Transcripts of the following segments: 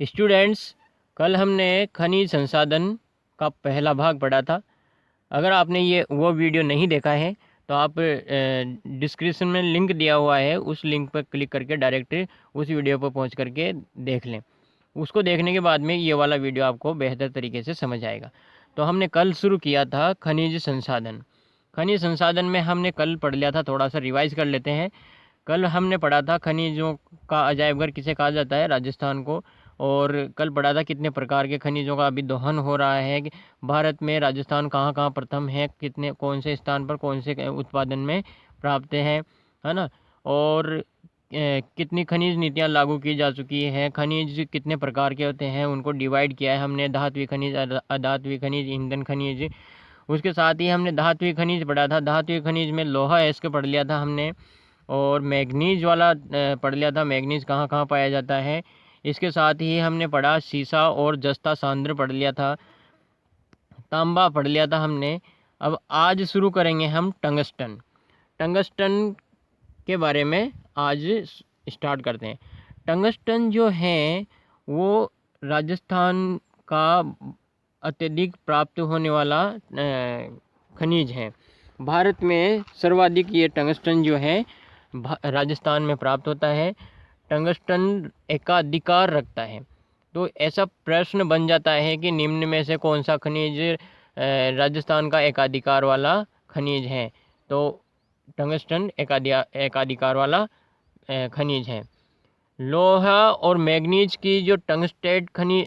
Students, कल हमने खनिज संसाधन का पहला भाग पढ़ा था। अगर आपने वो वीडियो नहीं देखा है तो आप डिस्क्रिप्शन में लिंक दिया हुआ है, उस लिंक पर क्लिक करके डायरेक्ट उस वीडियो पर पहुंच करके देख लें। उसको देखने के बाद में ये वाला वीडियो आपको बेहतर तरीके से समझ आएगा। तो हमने कल शुरू किया था खनिज संसाधन। खनिज संसाधन में हमने कल पढ़ लिया था, थोड़ा सा रिवाइज कर लेते हैं। कल हमने पढ़ा था खनिजों का अजायब घर किसे कहा जाता है, राजस्थान को। और कल पढ़ा था कितने प्रकार के खनिजों का अभी दोहन हो रहा है, कि भारत में राजस्थान कहाँ कहाँ प्रथम है, कितने कौन से स्थान पर कौन से उत्पादन में प्राप्त है ना। और कितनी खनिज नीतियाँ लागू की जा चुकी हैं, खनिज कितने प्रकार के होते हैं उनको डिवाइड किया है हमने, धात्विक खनिज, अधात्विक खनिज, ईंधन खनिज। उसके साथ ही हमने धात्विक खनिज पढ़ा था। धात्विक खनिज में लोहा एस्क पढ़ लिया था हमने, और मैग्नीज वाला पढ़ लिया था, मैग्नीज कहाँ कहाँ पाया जाता है। इसके साथ ही हमने पढ़ा सीसा और जस्ता सांद्र पढ़ लिया था, तांबा पढ़ लिया था हमने। अब आज शुरू करेंगे हम टंगस्टन। टंगस्टन के बारे में आज स्टार्ट करते हैं। टंगस्टन जो है वो राजस्थान का अत्यधिक प्राप्त होने वाला खनिज है। भारत में सर्वाधिक ये टंगस्टन जो है राजस्थान में प्राप्त होता है। टंगस्टन एकाधिकार रखता है। तो ऐसा प्रश्न बन जाता है कि निम्न में से कौन सा खनिज राजस्थान का एकाधिकार वाला खनिज है। तो टंगस्टन एकाधिकार वाला खनिज है। लोहा और मैग्नीज की जो टंगस्टेट खनिज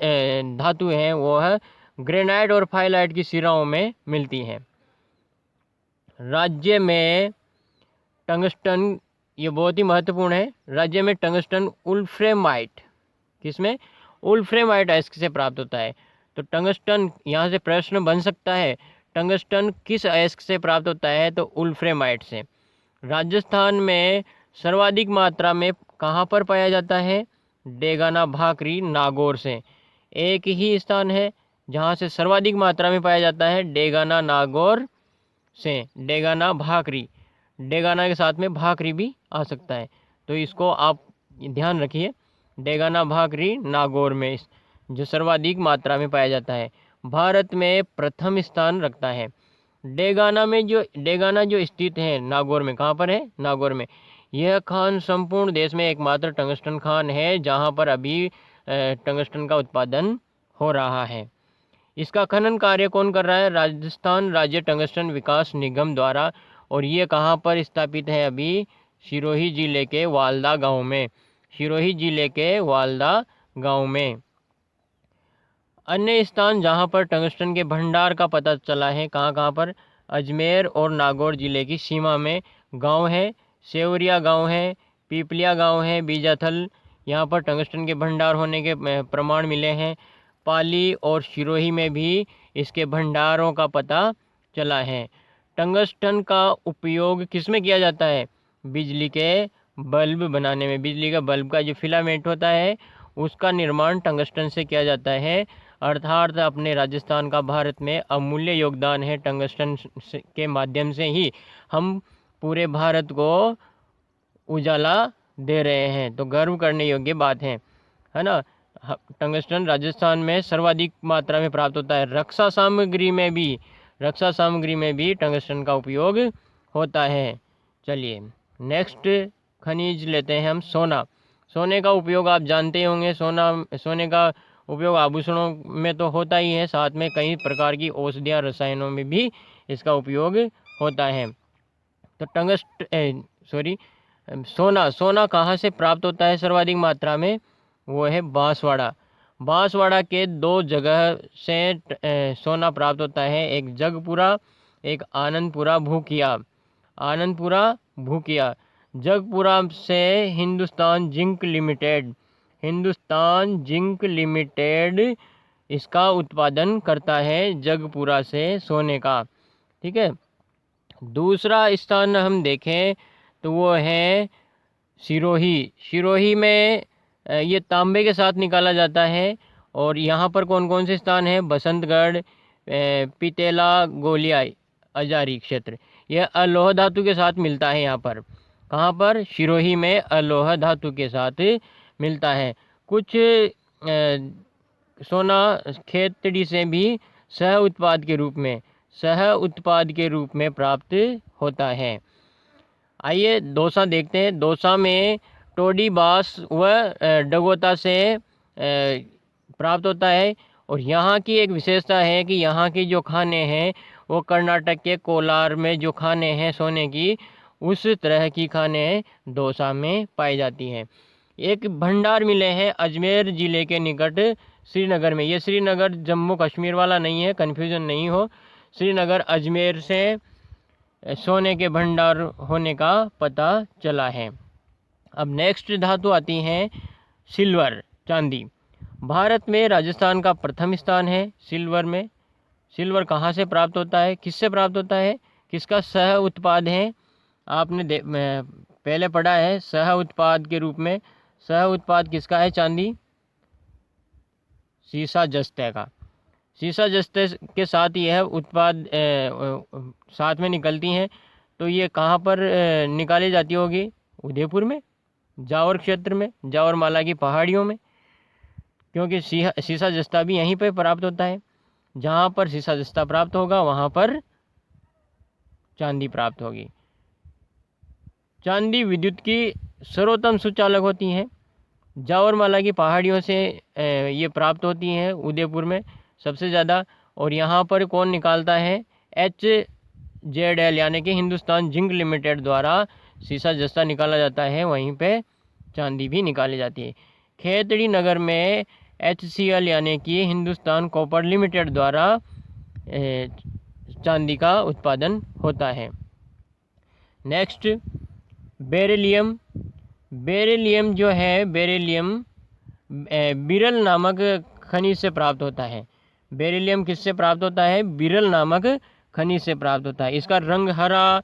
धातु है वो है ग्रेनाइट और फाइलाइट की सिराओं में मिलती है। राज्य में टंगस्टन, ये बहुत ही महत्वपूर्ण है, राज्य में टंगस्टन उल्फ्रेमाइट, किसमें, उल्फ्रेमाइट अयस्क से प्राप्त होता है। तो टंगस्टन, यहाँ से प्रश्न बन सकता है, टंगस्टन किस अयस्क से प्राप्त होता है, तो उल्फ्रेमाइट से। राजस्थान में सर्वाधिक मात्रा में कहाँ पर पाया जाता है, डेगाना, भाकरी, नागौर से। एक ही स्थान है जहाँ से सर्वाधिक मात्रा में पाया जाता है, डेगाना, नागौर से। डेगाना, भाकरी, डेगाना के साथ में भाकरी भी आ सकता है, तो इसको आप ध्यान रखिए। डेगाना, भाकरी, नागौर में जो सर्वाधिक मात्रा में पाया जाता है, भारत में प्रथम स्थान रखता है। डेगाना जो स्थित है नागौर में, कहाँ पर है, नागौर में। यह खान संपूर्ण देश में एकमात्र टंगस्टन खान है जहाँ पर अभी टंगस्टन का उत्पादन हो रहा है। इसका खनन कार्य कौन कर रहा है, राजस्थान राज्य टंगस्टन विकास निगम द्वारा। और ये कहाँ पर स्थापित है अभी, सिरोही जिले के वालदा गांव में। सिरोही जिले के वालदा गांव में। अन्य स्थान जहाँ पर टंगस्टन के भंडार का पता चला है, कहाँ कहाँ पर, अजमेर और नागौर जिले की सीमा में गांव है, सेवरिया गांव है, पीपलिया गांव है, बीजाथल, यहाँ पर टंगस्टन के भंडार होने के प्रमाण मिले हैं। पाली और सिरोही में भी इसके भंडारों का पता चला है। टंगस्टन का उपयोग किस में किया जाता है, बिजली के बल्ब बनाने में। बिजली का बल्ब का जो फिलामेंट होता है उसका निर्माण टंगस्टन से किया जाता है। अर्थात अपने राजस्थान का भारत में अमूल्य योगदान है। टंगस्टन के माध्यम से ही हम पूरे भारत को उजाला दे रहे हैं, तो गर्व करने योग्य बात है ना। टंगस्टन राजस्थान में सर्वाधिक मात्रा में प्राप्त होता है। रक्षा सामग्री में भी टंगस्टन का उपयोग होता है। चलिए नेक्स्ट खनिज लेते हैं हम, सोना। सोने का उपयोग आप जानते होंगे, सोने का उपयोग आभूषणों में तो होता ही है, साथ में कई प्रकार की औषधियाँ, रसायनों में भी इसका उपयोग होता है। तो सोना कहाँ से प्राप्त होता है सर्वाधिक मात्रा में, वो है बांसवाड़ा। बांसवाड़ा के 2 जगह से सोना प्राप्त होता है, एक जगपुरा, एक आनंदपुरा भूकिया। आनंदपुरा भूकिया, जगपुरा से हिंदुस्तान जिंक लिमिटेड इसका उत्पादन करता है, जगपुरा से सोने का। ठीक है। दूसरा स्थान हम देखें तो वो है सिरोही में ये तांबे के साथ निकाला जाता है। और यहाँ पर कौन कौन से स्थान है, बसंतगढ़, पितेला, गोलिया, अजारी क्षेत्र। यह अलोह धातु के साथ मिलता है। यहाँ पर कहाँ पर, सिरोही में अलोह धातु के साथ मिलता है। कुछ सोना खेतड़ी से भी सह उत्पाद के रूप में प्राप्त होता है। आइए दौसा देखते हैं। दौसा में टोडी बाँस व डगोता से प्राप्त होता है। और यहाँ की एक विशेषता है कि यहाँ की जो खाने हैं वो कर्नाटक के कोलार में जो खाने हैं सोने की, उस तरह की खाने दौसा में पाई जाती हैं। एक भंडार मिले हैं अजमेर ज़िले के निकट श्रीनगर में। ये श्रीनगर जम्मू कश्मीर वाला नहीं है, कन्फ्यूज़न नहीं हो। श्रीनगर अजमेर से सोने के भंडार होने का पता चला है। अब नेक्स्ट धातु आती हैं सिल्वर, चांदी। भारत में राजस्थान का प्रथम स्थान है सिल्वर में। सिल्वर कहाँ से प्राप्त होता है, किससे प्राप्त होता है, किसका सह उत्पाद है? आपने पहले पढ़ा है सह उत्पाद के रूप में। सह उत्पाद किसका है? चांदी, सीसा जस्ते का। सीसा जस्ते के साथ यह उत्पाद साथ में निकलती हैं। तो ये कहाँ पर निकाली जाती होगी? उदयपुर में, जावर क्षेत्र में, जावर माला की पहाड़ियों में, क्योंकि सीसा जस्ता भी यहीं पर प्राप्त होता है। जहाँ पर सीसा जस्ता प्राप्त होगा वहाँ पर चांदी प्राप्त होगी। चांदी विद्युत की सर्वोत्तम सुचालक होती हैं। जावर माला की पहाड़ियों से ये प्राप्त होती हैं, उदयपुर में सबसे ज़्यादा। और यहाँ पर कौन निकालता है? HZL यानी कि हिंदुस्तान जिंक लिमिटेड द्वारा सीसा जस्ता निकाला जाता है। वहीं पे चांदी भी निकाली जाती है। खेतड़ी नगर में HCL यानी कि हिंदुस्तान कॉपर लिमिटेड द्वारा चांदी का उत्पादन होता है। Next beryllium. बेरिलियम जो है, बेरिलियम बिरल नामक खनिज से प्राप्त होता है। बेरिलियम किससे प्राप्त होता है? बिरल नामक खनिज से प्राप्त होता है। इसका रंग हरा,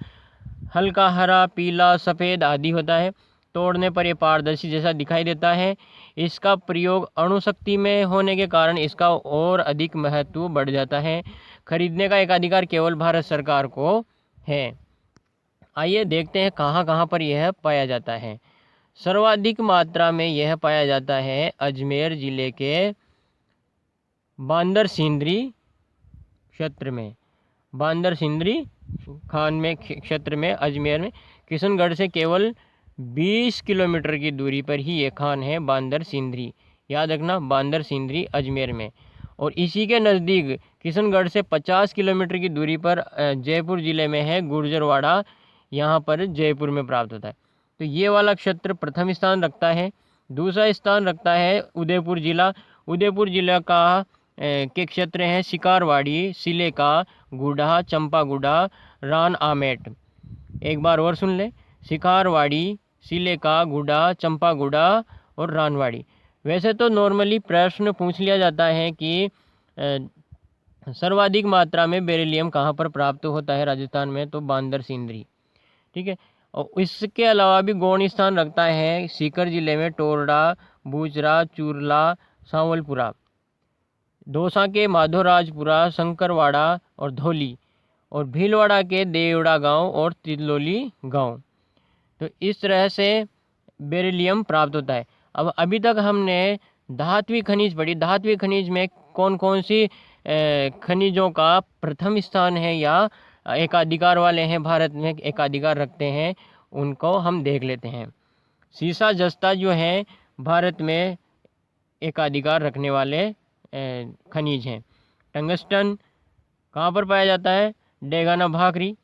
हल्का हरा, पीला, सफ़ेद आदि होता है। तोड़ने पर यह पारदर्शी जैसा दिखाई देता है। इसका प्रयोग अणुशक्ति में होने के कारण इसका और अधिक महत्व बढ़ जाता है। खरीदने का एकाधिकार केवल भारत सरकार को है। आइए देखते हैं कहाँ कहाँ पर यह पाया जाता है। सर्वाधिक मात्रा में यह पाया जाता है अजमेर ज़िले के बांदर सिंदरी क्षेत्र में। बांदर सिंदरी खान में क्षेत्र में, अजमेर में। किशनगढ़ से केवल 20 किलोमीटर की दूरी पर ही ये खान है, बांदर सिंदरी। याद रखना, बांदर सिंदरी अजमेर में। और इसी के नज़दीक किशनगढ़ से 50 किलोमीटर की दूरी पर जयपुर ज़िले में है गुर्जरवाड़ा। यहाँ पर जयपुर में प्राप्त होता है। तो ये वाला क्षेत्र प्रथम स्थान रखता है। दूसरा स्थान रखता है उदयपुर ज़िला। उदयपुर ज़िला का के क्षेत्र हैं शिकारवाड़ी, सिलेका, गुड़ा, चंपागुड़ा, रान आमेट। एक बार और सुन ले, शिकारवाड़ी, सिलेका, गुड़ा, चंपागुड़ा और रानवाड़ी। वैसे तो नॉर्मली प्रश्न पूछ लिया जाता है कि सर्वाधिक मात्रा में बेरिलियम कहाँ पर प्राप्त होता है राजस्थान में, तो बांदर सिंदरी। ठीक है। और इसके अलावा भी गौण स्थान रखता है सीकर जिले में टोरडा, बूचरा, चूरला, सांवलपुरा। दौसा के माधोराजपुरा, शंकरवाड़ा और धौली। और भीलवाड़ा के देवड़ा गांव और तिलोली गांव। तो इस तरह से बेरिलियम प्राप्त होता है। अब अभी तक हमने धात्विक खनिज पढ़ी। धात्विक खनिज में कौन कौन सी खनिजों का प्रथम स्थान है या एकाधिकार वाले हैं, भारत में एकाधिकार रखते हैं, उनको हम देख लेते हैं। सीसा जस्ता जो है भारत में एकाधिकार रखने वाले खनिज हैं। टंगस्टन कहाँ पर पाया जाता है? डेगाना भाखरी,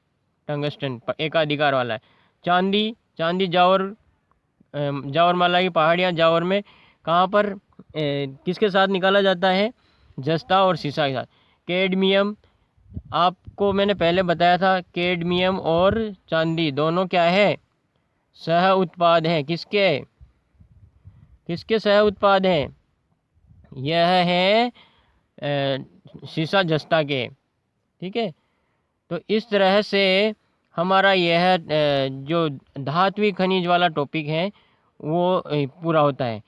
टंगस्टन एकाधिकार वाला है। चांदी, चांदी जावरमाला की पहाड़ियाँ, जावर में कहाँ पर किसके साथ निकाला जाता है? जस्ता और सीसा के साथ। कैडमियम, आपको मैंने पहले बताया था, कैडमियम और चांदी दोनों क्या है? सह उत्पाद हैं। किसके किसके सह उत्पाद हैं? यह है सीसा जस्ता के। ठीक है। तो इस तरह से हमारा यह जो धात्विक खनिज वाला टॉपिक है वो पूरा होता है।